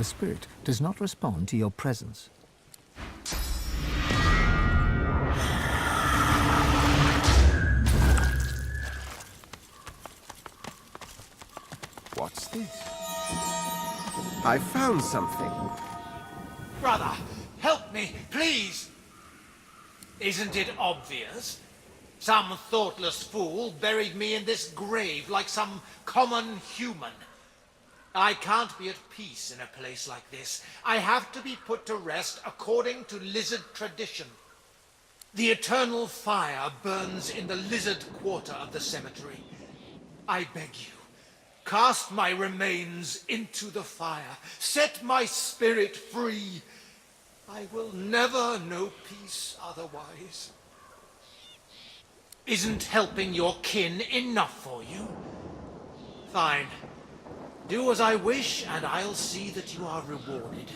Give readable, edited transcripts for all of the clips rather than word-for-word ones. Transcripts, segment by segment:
The spirit does not respond to your presence. What's this? I found something. Brother, help me, please! Isn't it obvious? Some thoughtless fool buried me in this grave like some common human. I can't be at peace in a place like this. I have to be put to rest according to lizard tradition. The eternal fire burns in the lizard quarter of the cemetery. I beg you, cast my remains into the fire. Set my spirit free. I will never know peace otherwise. Isn't helping your kin enough for you? Fine. Do as I wish, and I'll see that you are rewarded.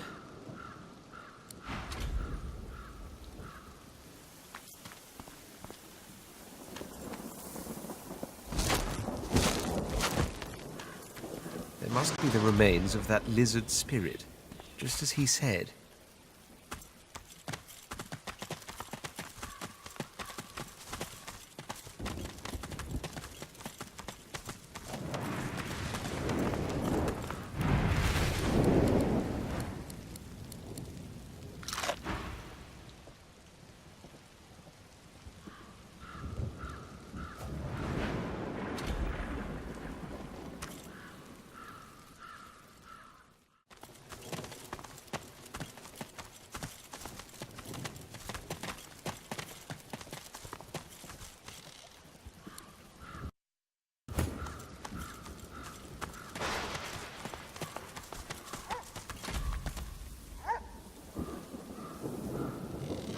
There must be the remains of that lizard spirit, just as he said.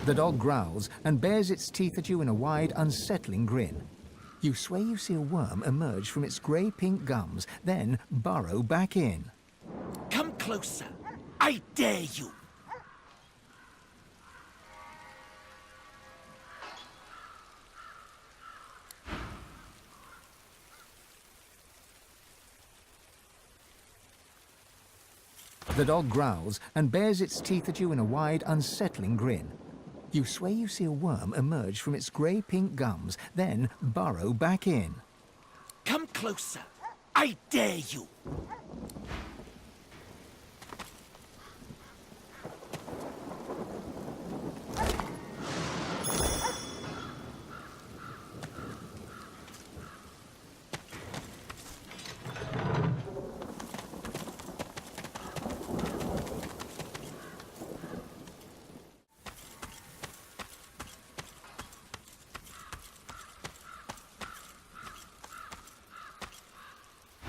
The dog growls and bares its teeth at you in a wide, unsettling grin. You swear you see a worm emerge from its grey-pink gums, then burrow back in. Come closer. I dare you. The dog growls and bares its teeth at you in a wide, unsettling grin. You swear you see a worm emerge from its grey-pink gums, then burrow back in. Come closer. I dare you.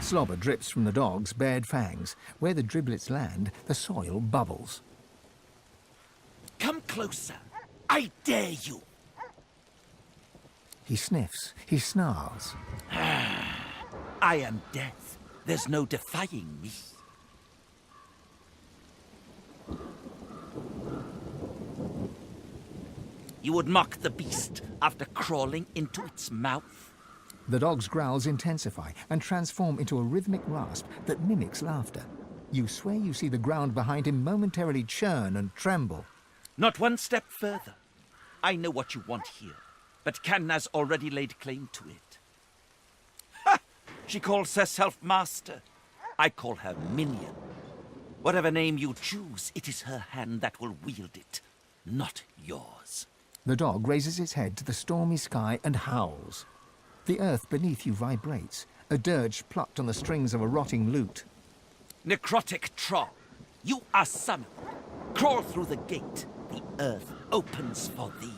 Slobber drips from the dog's bared fangs. Where the driblets land, the soil bubbles. Come closer. I dare you. He sniffs, he snarls. I am death. There's no defying me. You would mock the beast after crawling into its mouth? The dog's growls intensify and transform into a rhythmic rasp that mimics laughter. You swear you see the ground behind him momentarily churn and tremble. Not one step further. I know what you want here, but Canna's already laid claim to it. Ha! She calls herself master. I call her minion. Whatever name you choose, it is her hand that will wield it, not yours. The dog raises its head to the stormy sky and howls. The earth beneath you vibrates, a dirge plucked on the strings of a rotting lute. Necrotic troll, you are summoned. Crawl through the gate. The earth opens for thee.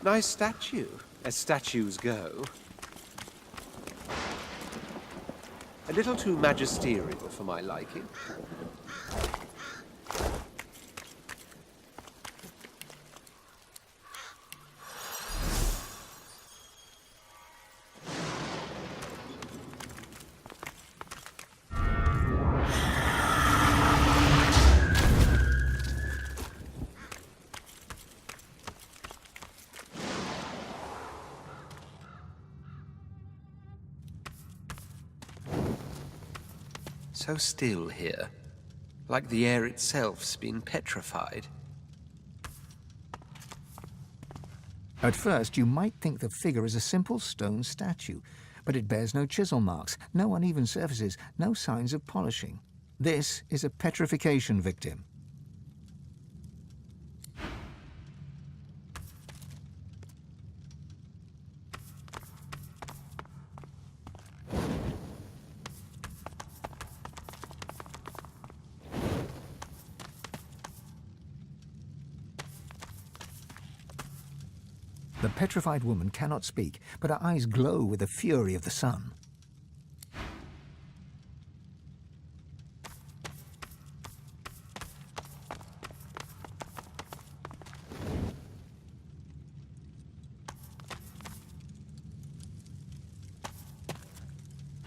Nice statue, as statues go. A little too magisterial for my liking. So still here, like the air itself's been petrified. At first, you might think the figure is a simple stone statue, but it bears no chisel marks, no uneven surfaces, no signs of polishing. This is a petrification victim. The petrified woman cannot speak, but her eyes glow with the fury of the sun.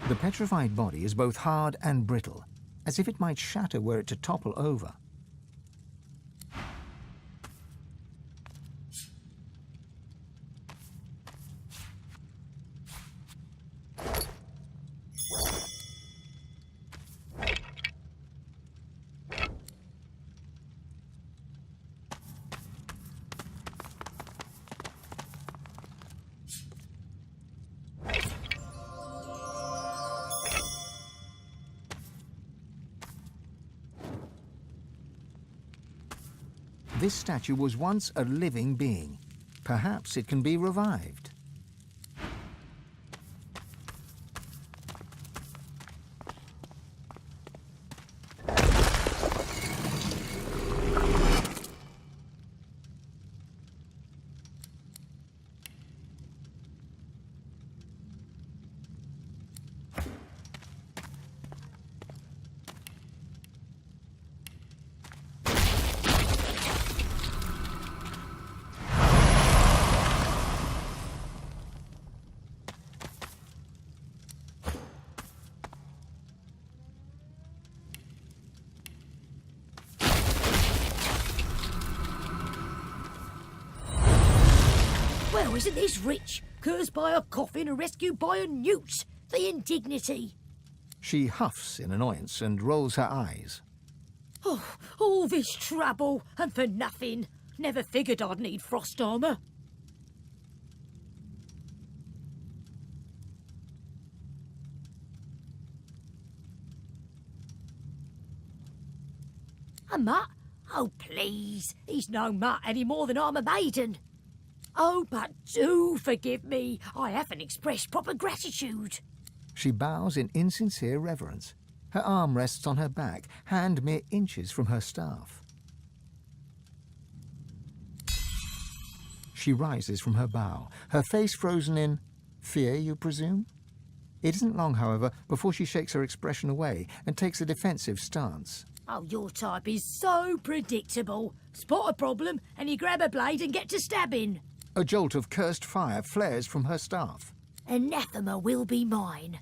The petrified body is both hard and brittle, as if it might shatter were it to topple over. This statue was once a living being. Perhaps it can be revived. Well, isn't this rich? Cursed by a coffin and rescued by a newt. The indignity. She huffs in annoyance and rolls her eyes. Oh, all this trouble, and for nothing. Never figured I'd need frost armour. A mutt? Oh, please. He's no mutt any more than I'm a maiden. Oh, but do forgive me. I haven't expressed proper gratitude. She bows in insincere reverence. Her arm rests on her back, hand mere inches from her staff. She rises from her bow, her face frozen in fear, you presume? It isn't long, however, before she shakes her expression away and takes a defensive stance. Oh, your type is so predictable. Spot a problem and you grab a blade and get to stabbing. A jolt of cursed fire flares from her staff. Anathema will be mine.